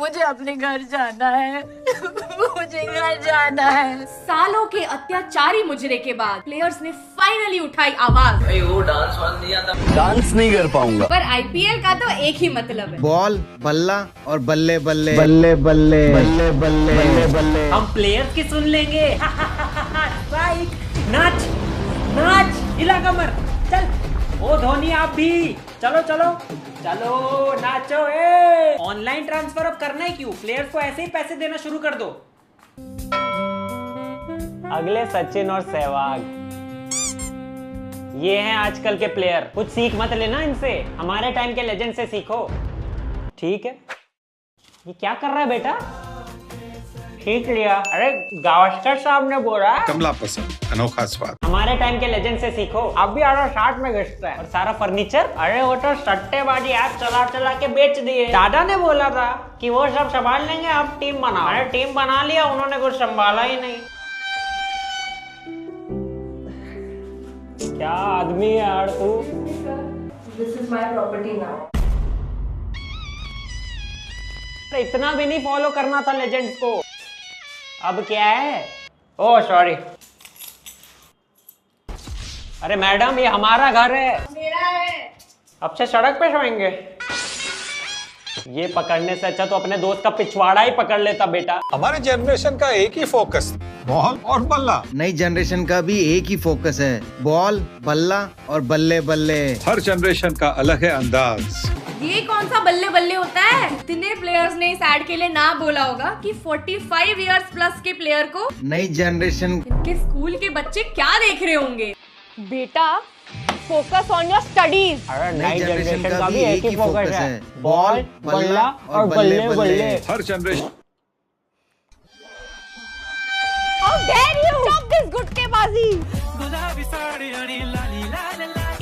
मुझे अपने घर जाना है। मुझे घर जाना है। सालों के अत्याचारी मुजरे के बाद प्लेयर्स ने फाइनली उठाई आवाज। वो डांस वांस नहीं आता। डांस नहीं कर पाऊंगा। पर आईपीएल का तो एक ही मतलब है, बॉल, बल्ला और बल्ले बल्ले बल्ले बल्ले बल्ले बल्ले बल्ले बल्ले। हम प्लेयर्स की सुन लेंगे। नाच नाच, हिला कमर, चल। ओ धोनी आप भी चलो चलो चलो नाचो। ऑनलाइन ट्रांसफर अब करना है क्यों? प्लेयर्स को ऐसे ही पैसे देना शुरू कर दो। अगले सचिन और सहवाग, ये हैं आजकल के प्लेयर। कुछ सीख मत लेना इनसे, हमारे टाइम के लेजेंड से सीखो, ठीक है? ये क्या कर रहा है बेटा? ठीक लिया। अरे गावस्कर साहब ने बोला कमला पसंद, अनोखा स्वाद। हमारे टाइम के लेजेंड से सीखो। अब भी आरा 60 में घिसता है। और सारा फर्नीचर, अरे वो तो सट्टेबाजी ऐप चला चला के बेच दिए। दादा ने बोला था कि वो सब संभाल लेंगे, अब टीम बनाओ। अरे टीम बना लिया, उन्होंने कुछ संभाला ही नहीं। क्या आदमी है यार तू। This is my property now. इतना भी नहीं फॉलो करना था लेजेंड्स को। अब क्या है? Oh sorry. अरे मैडम, ये हमारा घर है। मेरा है। अब से सड़क पे सोएंगे? ये पकड़ने से अच्छा तो अपने दोस्त का पिछवाड़ा ही पकड़ लेता बेटा। हमारे जनरेशन का एक ही फोकस, बॉल और बल्ला। नई जनरेशन का भी एक ही फोकस है, बॉल, बल्ला और बल्ले बल्ले। हर जनरेशन का अलग है अंदाज। ये कौन सा बल्ले बल्ले होता है? इतने प्लेयर्स ने इस एड के लिए ना बोला होगा कि 45 इयर्स प्लस के प्लेयर को नई जनरेशन इनके स्कूल के बच्चे क्या देख रहे होंगे। बेटा फोकस ऑन योर स्टडीज। अरे नई जनरेशन का भी एक ही फोकस है, बॉल, बल्ला और बल्ले बल्ले। हर generation. How dare you stop this गुटकेबाजी।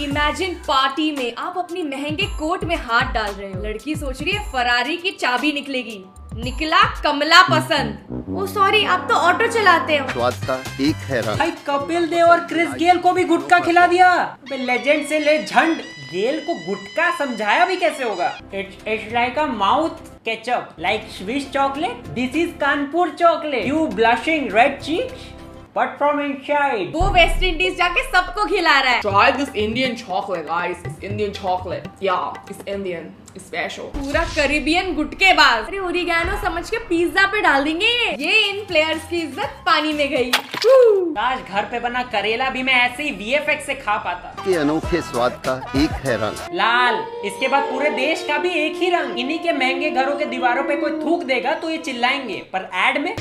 इमेजिन पार्टी में आप अपनी महंगे कोट में हाथ डाल रहे हो, लड़की सोच रही है फरारी की चाबी निकलेगी, निकला कमला पसंद। ओ सॉरी, आप तो ऑटो चलाते हो। स्वाद का एक है रंग। भाई कपिल देव और क्रिस गेल को भी गुटखा खिला दिया। लेजेंड से ले झंड, गेल को गुटखा समझाया भी कैसे होगा? It's like a mouth ketchup, like Swiss chocolate. This is Kanpur chocolate. You blushing red cheeks but from inside। वो वेस्ट इंडीज जाके सबको खिला रहा है। Try this Indian chocolate, guys. It's Indian chocolate. Yeah, it's Indian. It's special. पूरा Caribbean गुटकेबाज। अरे oregano समझ के पिज्जा पे डाल देंगे। ये इन प्लेयर्स की इज्जत पानी में गई। आज घर पे बना करेला भी मैं ऐसे ही VFX से खा पाता। के अनोखे स्वाद का एक है रंग, लाल। इसके बाद पूरे देश का भी एक ही रंग। इन्हीं के महंगे घरों के दीवारों पे कोई थूक देगा तो ये चिल्लाएंगे, पर एड में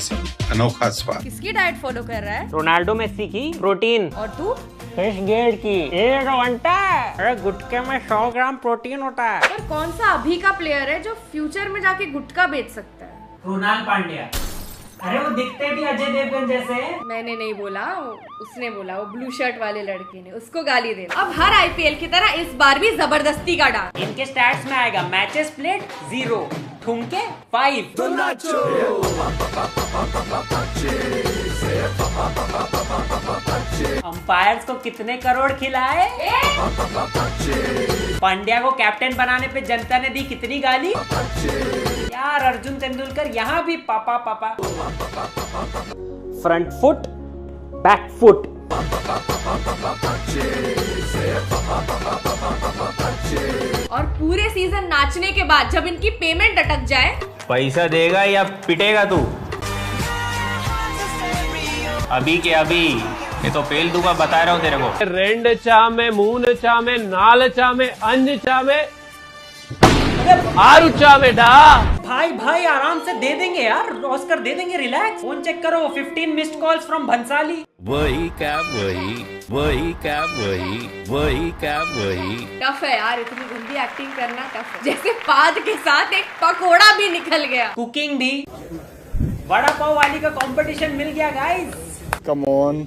अनोखा स्वाद। किसकी डाइट फॉलो कर रहा है? रोनाल्डो मेसी की प्रोटीन। और तू? फिश गेट की। ये घंटा। अरे गुटके में 100 ग्राम प्रोटीन होता है। पर कौन सा अभी का प्लेयर है जो फ्यूचर में जाके गुटखा बेच सकता है? कृणाल पांड्या। अरे वो दिखते भी अजय देवगन जैसे। मैंने नहीं बोला, उसने बोला, वो ब्लू शर्ट वाले लड़के ने। उसको गाली दे। अब हर आईपीएल की तरह इस बार भी जबरदस्ती का डांस। इनके स्टैट्स में आएगा मैचेस प्लेड 0, ठुमके 5। तो नाचो। अंपायर्स को कितने करोड़ खिलाए? पांड्या को कैप्टन बनाने पे जनता ने दी कितनी गाली? यार अर्जुन तेंदुलकर यहाँ भी पापा पापा। Front foot, back foot. और पूरे सीजन नाचने के बाद जब इनकी पेमेंट अटक जाए, पैसा देगा या पिटेगा तू? अभी के अभी ये तो पेल दूंगा, बता रहा हूँ तेरे को। रेंड चामे, मून चामे, नाल चामे, अंज चामे, आरु चामे डा। भाई भाई आराम से दे देंगे यार, ऑस्कर दे देंगे, रिलैक्स। फोन चेक करो, 15 मिस्ड कॉल्स फ्रॉम भंसाली। वही का वही, वही का वही, वही का वही। टफ है यार, इतनी गंदी एक्टिंग करना टफ है। जैसे पाद के साथ एक पकोड़ा भी निकल गया। कुकिंग भी। वड़ा पाव वाली का कंपटीशन मिल गया गाइस। कम ऑन,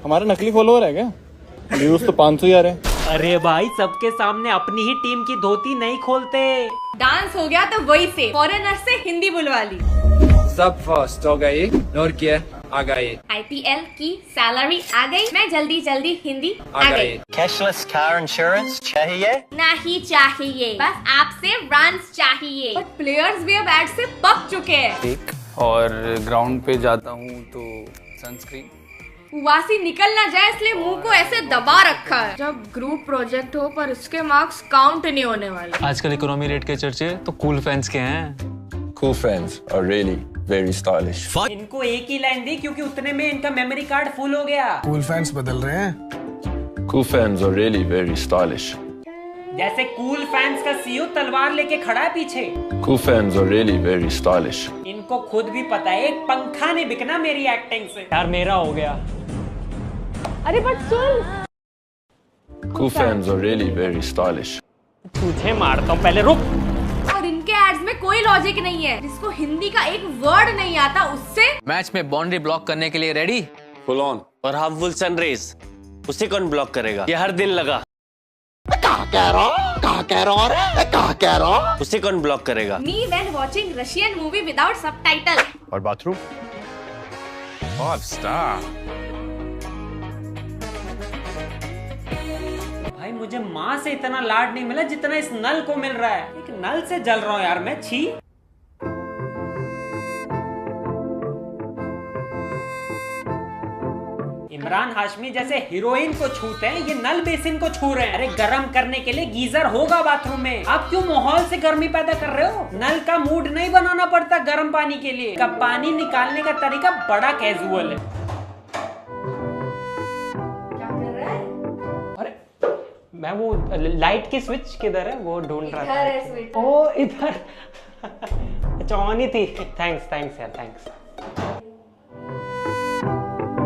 हमारा नकली फॉलोअर है क्या? व्यूज तो 500 ही आ रहे हैं। अरे भाई सबके सामने अपनी ही टीम की धोती नहीं खोलते। डांस हो गया तो वही से फॉरेनर से हिंदी बुलवा ली। सब फर्स्ट हो गई और क्या? आ गए। IPL की सैलरी आ गई। मैं जल्दी जल्दी हिंदी आ गई। कैशलेस कार इंश्योरेंस चाहिए? नहीं चाहिए, बस आपसे रन्स चाहिए। बट प्लेयर्स भी अब एड से पक चुके हैं। और ग्राउंड पे जाता हूँ तो सनस्क्रीन। वासी निकल ना जाए इसलिए मुंह को ऐसे दबा रखा है। जब ग्रुप प्रोजेक्ट हो पर उसके मार्क्स काउंट नहीं होने वाले। आजकल इकोनॉमी रेट के चर्चे तो कूल फैंस के हैं। Cool fans are really very stylish. इनको एक ही लाइन दी क्योंकि उतने में इनका मेमोरी कार्ड फुल हो गया। कूल फैंस बदल रहे हैं। Cool fans are really very stylish. जैसे कूल फैंस का सीईओ तलवार लेके खड़ा है पीछे। Cool fans are really very stylish. इनको खुद भी पता है एक पंखा नहीं बिकना मेरी एक्टिंग से। यार मेरा हो गया। अरे but soon. Cool fans are really very stylish. तुझे मारता हूँ, पहले रुक। और इनके एड्स में कोई लॉजिक नहीं है। जिसको हिंदी का एक वर्ड नहीं आता उससे मैच में बाउंड्री ब्लॉक करने के लिए रेडी? Full on. और हार्मफुल सनरेज उसे कौन ब्लॉक करेगा? ये हर दिन लगा। कहाँ कह रहा उसे कौन ब्लॉक करेगा? Me when watching Russian movie without subtitle. और बाथरूम 5 star. भाई मुझे माँ से इतना लाड नहीं मिला जितना इस नल को मिल रहा है। एक नल से जल रहा हूँ यार मैं। छी। इमरान हाशमी जैसे हीरोइन को छूते हैं, ये नल बेसिन को छू रहे हैं। अरे गर्म करने के लिए गीजर होगा बाथरूम में। आप क्यों माहौल से गर्मी पैदा कर रहे हो? नल का मूड नहीं बनाना पड़ता गर्म पानी के लिए। का पानी निकालने का तरीका बड़ा कैजुअल है। मैं वो लाइट की स्विच किधर है वो ढूंढ रहा था। ओ इधर। अच्छा ऑन ही थी। थैंक्स यार, थैंक्स।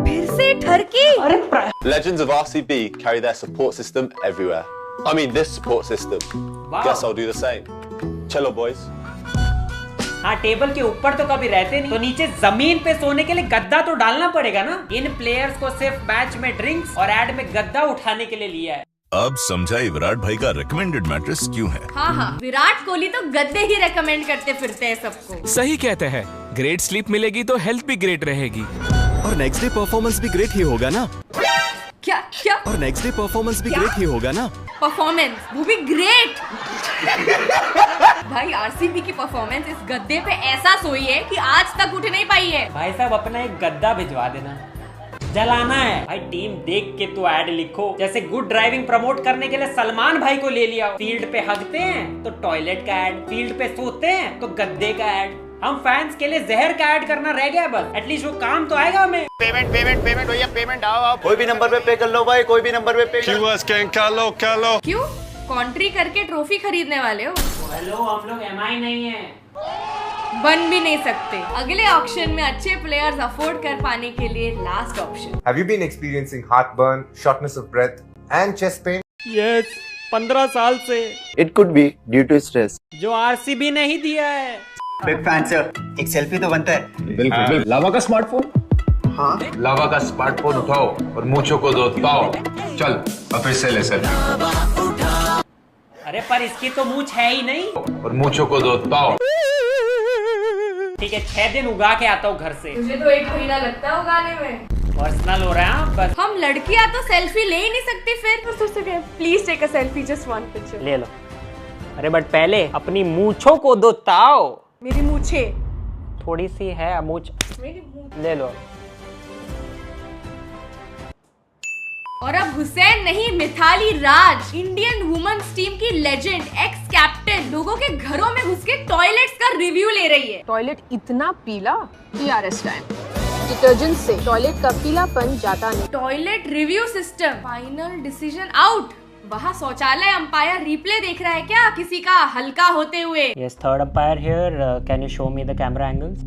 फिर से ठरकी। अरे Legends of RCB carry their support system everywhere. I mean this support system. Guess I'll do the same. Cello boys. हाँ, टेबल के ऊपर तो कभी रहते नहीं, तो नीचे जमीन पे सोने के लिए गद्दा तो डालना पड़ेगा ना। इन प्लेयर्स को सिर्फ मैच में ड्रिंक्स और एड में गद्दा उठाने के लिए लिया है। अब समझा विराट भाई का रेकमेंडेड मैट्रेस क्यों है। हाँ, विराट कोहली तो गद्दे ही रेकमेंड करते फिरते हैं सबको। सही कहते हैं, ग्रेट स्लीप मिलेगी तो हेल्थ भी ग्रेट रहेगी। और नेक्स्ट डे परफॉर्मेंस भी ग्रेट ही होगा ना। क्या? और नेक्स्ट डे परफॉर्मेंस भी ग्रेट ही होगा ना। परफॉर्मेंस वो भी ग्रेट। भाई आरसीबी की परफॉर्मेंस इस गद्दे पे ऐसा सोई है कि आज तक उठ नहीं पाई है। भाई साहब अपना एक गद्दा भिजवा देना, जलाना है। भाई टीम देख के तो ऐड लिखो। जैसे गुड ड्राइविंग प्रमोट करने के लिए सलमान भाई को ले लिया। फील्ड पे हगते हैं तो टॉयलेट का ऐड, फील्ड पे सोते हैं तो गद्दे का ऐड। हम फैंस के लिए जहर का ऐड करना रह गया बस। एटलीस्ट वो काम तो आएगा हमें। पेमेंट भैया पेमेंट आओ। कोई भी नंबर पे पे कर लो भाई, कोई भी नंबर पे पे कर लो। क्यों कॉन्ट्री करके ट्रॉफी खरीदने वाले हो? हेलो, हम लोग MI नहीं है, बन भी नहीं सकते। अगले ऑक्शन में अच्छे प्लेयर्स अफोर्ड कर पाने के लिए last option. Have you been experiencing heartburn, shortness of breath and chest pain? Yes, 15 साल से। It could be due to stress. जो RCB ने ही दिया है। बिग फैन सर, एक सेल्फी तो बनता है। बिल्कुल। लावा का स्मार्टफोन। हाँ, लावा का स्मार्टफोन उठाओ और मूंछों को दो ताओ। चल अब फिर से ले सेल्फी। अरे पर इसकी तो मूंछ है ही नहीं। और मूंछों को दो ताओ। ठीक है, 6 दिन उगा के आता हूँ घर से। मुझे तो 1 महीना लगता है उगाने में। पर्सनल हो रहा है बस। हम लड़कियां तो सेल्फी ले ही नहीं सकती फिर। Please take a selfie, just one picture. ले लो। अरे बट पहले अपनी मूंछों को दो ताओ। मेरी मूछे थोड़ी सी है मूंछ, ले लो। और अब हुसैन नहीं, Mithali Raj, Indian women's team की लेजेंड, एक्स कैप्टन, लोगों के घरों में घुस के टॉयलेट्स का रिव्यू ले रही है। टॉयलेट इतना पीला, TRS टाइम। डिटर्जेंट से टॉयलेट का पीलापन जाता नहीं। Toilet review system, final decision out. वहाँ शौचालय अंपायर रिप्ले देख रहा है क्या किसी का हल्का होते हुए? Yes, third umpire here. Can you show me the camera angles?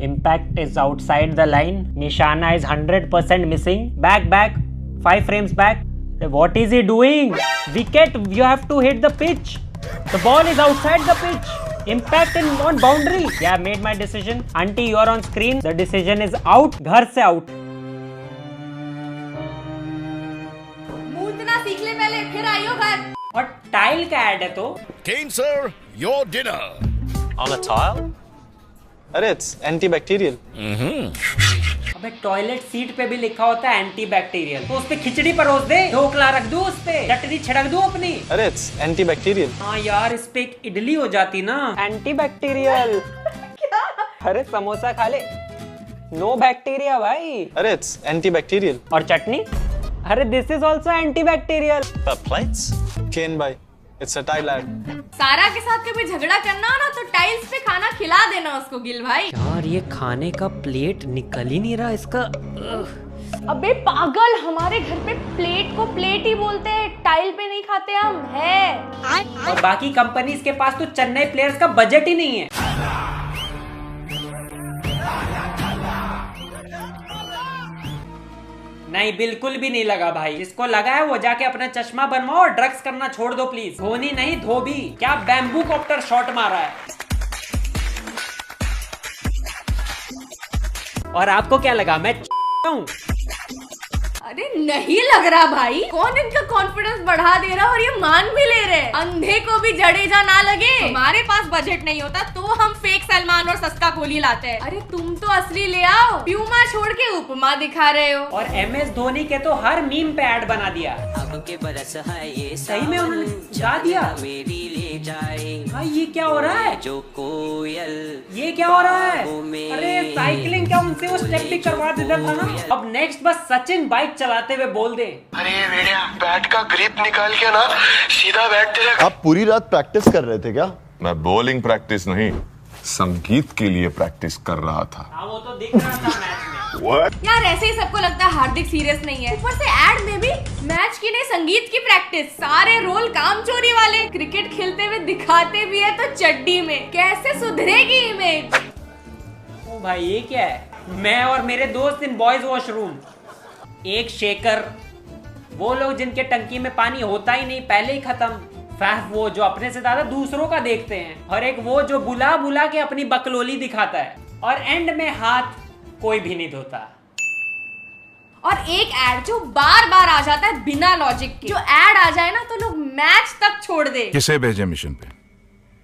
Impact is outside the line. Nishana is 100% missing. Back. 5 frames back. What is he doing? Wicket. You have to hit the pitch. The ball is outside the pitch. Impact on boundary. Yeah, I made my decision. Auntie, you are on screen. The decision is out. घर से out. मूतना सीख ले पहले, फिर आइयो घर। और tile का ऐड है तो। Kane sir, your dinner. On a tile? अरे इट्स एंटीबैक्टीरियल। अबे टॉयलेट सीट पे भी लिखा होता है एंटी बैक्टीरियल, तो उस पे खिचड़ी परोस दे, ढोकला रख दो, उस पे चटनी छिड़क दो अपनी। अरे इट्स एंटीबैक्टीरियल। हाँ यार, इस पे एक इडली हो जाती ना। एंटीबैक्टीरियल। अरे समोसा खा ले, नो बैक्टीरिया भाई। अरे इट्स एंटीबैक्टीरियल। और चटनी, अरे this is also antibacterial. Plates can भाई, इट्स अ टाइलैंड। सारा के साथ कभी झगड़ा करना हो ना तो टाइल्स पे खाना खिला देना उसको गिल भाई। यार ये खाने का प्लेट निकल ही नहीं रहा इसका। अबे पागल, हमारे घर पे प्लेट को प्लेट ही बोलते हैं, टाइल पे नहीं खाते हम है। और बाकी कंपनीज के पास तो चेन्नई प्लेयर्स का बजट ही नहीं है। नहीं, बिल्कुल भी नहीं लगा भाई। जिसको लगा है वो जाके अपना चश्मा बनवाओ और ड्रग्स करना छोड़ दो प्लीज। धोनी नहीं, धोबी। क्या बैम्बू कॉप्टर शॉट मारा है। और आपको क्या लगा मैं हूँ? अरे नहीं लग रहा भाई, कौन इनका कॉन्फिडेंस बढ़ा दे रहा और ये मान भी ले रहे। अंधे को भी जडेजा ना लगे। हमारे पास बजट नहीं होता तो हम फेक सलमान और सस्ता कोहली लाते हैं। अरे तुम तो असली ले आओ, प्यूमा छोड़ के उपमा दिखा रहे हो। और MS धोनी के तो हर मीम पे ऐड बना दिया। सही में उन्होंने गा दिया। भाई ये क्या हो रहा है? ये क्या हो रहा है? अरे साइकिलिंग क्या उनसे वो स्टेप भी करवा देता था ना। अब नेक्स्ट बस सचिन बाइक चलाते हुए बोल दे, अरे बेड़िया बैट का ग्रिप निकाल के ना सीधा बैट तेरे। आप पूरी रात प्रैक्टिस कर रहे थे क्या? मैं बॉलिंग प्रैक्टिस नहीं, संगीत के लिए प्रैक्टिस कर रहा था। वो तो दिख रहा था मैच में। What? यार ऐसे ही सबको लगता है हार्दिक सीरियस नहीं है, ऊपर से ऐड में भी मैच की नहीं संगीत की प्रैक्टिस। सारे रोल कामचोरी वाले। क्रिकेट खेलते हुए दिखाते भी है तो चड्डी में। कैसे सुधरेगी इमेज? ओ भाई ये क्या है? मैं और मेरे दोस्त इन बॉयज वॉशरूम, एक शेकर, वो लोग जिनके टंकी में पानी होता ही नहीं, पहले ही खत्म। फैफ वो जो अपने से ज्यादा दूसरों का देखते हैं, और एक वो जो बुला बुला के अपनी बकलोली दिखाता है, और एंड में हाथ कोई भी नहीं धोता। और एक ऐड जो बार बार आ जाता है बिना लॉजिक के। जो ऐड आ जाए ना तो लोग मैच तक छोड़ दे। किसे भेजे मिशन पे?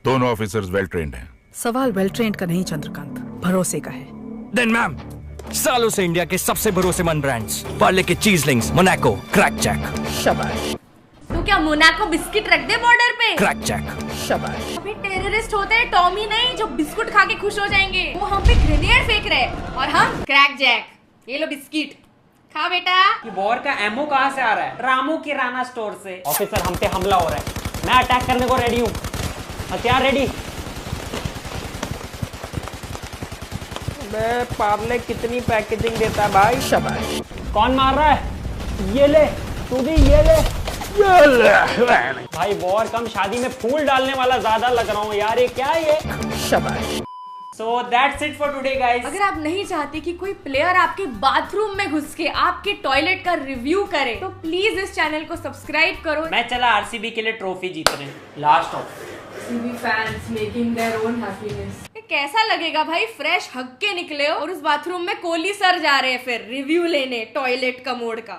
दोनों ऑफिसर्स वेल ट्रेन्ड हैं। सवाल वेल ट्रेन्ड का नहीं चंद्रकांत, भरोसे का है। देन मैम, सालों से इंडिया के सबसे भरोसेमंद ब्रांड्स पार्ले के चीजलिंग्स, मोनाको, क्रैक जैक। शाबाश। तो क्या मोनाको बिस्किट रख दे बॉर्डर पे? Krack Jack. शाबाश। अभी टेररिस्ट होते हैं टॉमी नहीं जो बिस्कुट खा के खुश हो जाएंगे। वो हम पे ग्रेनेड फेंक रहे और हम क्रैक जैक। ये लो बिस्किट खा बेटा। ये वॉर का एमओ कहाँ से आ रहा है? रामू किराना स्टोर से। ऑफिसर हम पे हमला हो रहा है, मैं अटैक करने को रेडी हूँ। हथियार रेडी। पार्ले कितनी पैकेजिंग देता है भाई। शाबाश। कौन मार रहा है? ये ले, तू भी ये ले। भाई वॉर कम, शादी में फूल डालने वाला ज्यादा लग रहा हूँ यार। ये क्या है ये? शाबाश। So that's it for today guys। अगर आप नहीं चाहते कि कोई प्लेयर आपके बाथरूम में घुस के आपके टॉयलेट का रिव्यू करे तो प्लीज इस चैनल को सब्सक्राइब करो। मैं चला RCB के लिए ट्रॉफी जीतने। Last of RCB fans making their own happiness. कैसा लगेगा भाई, फ्रेश हक के निकले हो और उस बाथरूम में कोहली सर जा रहे हैं फिर रिव्यू लेने टॉयलेट कमोड का।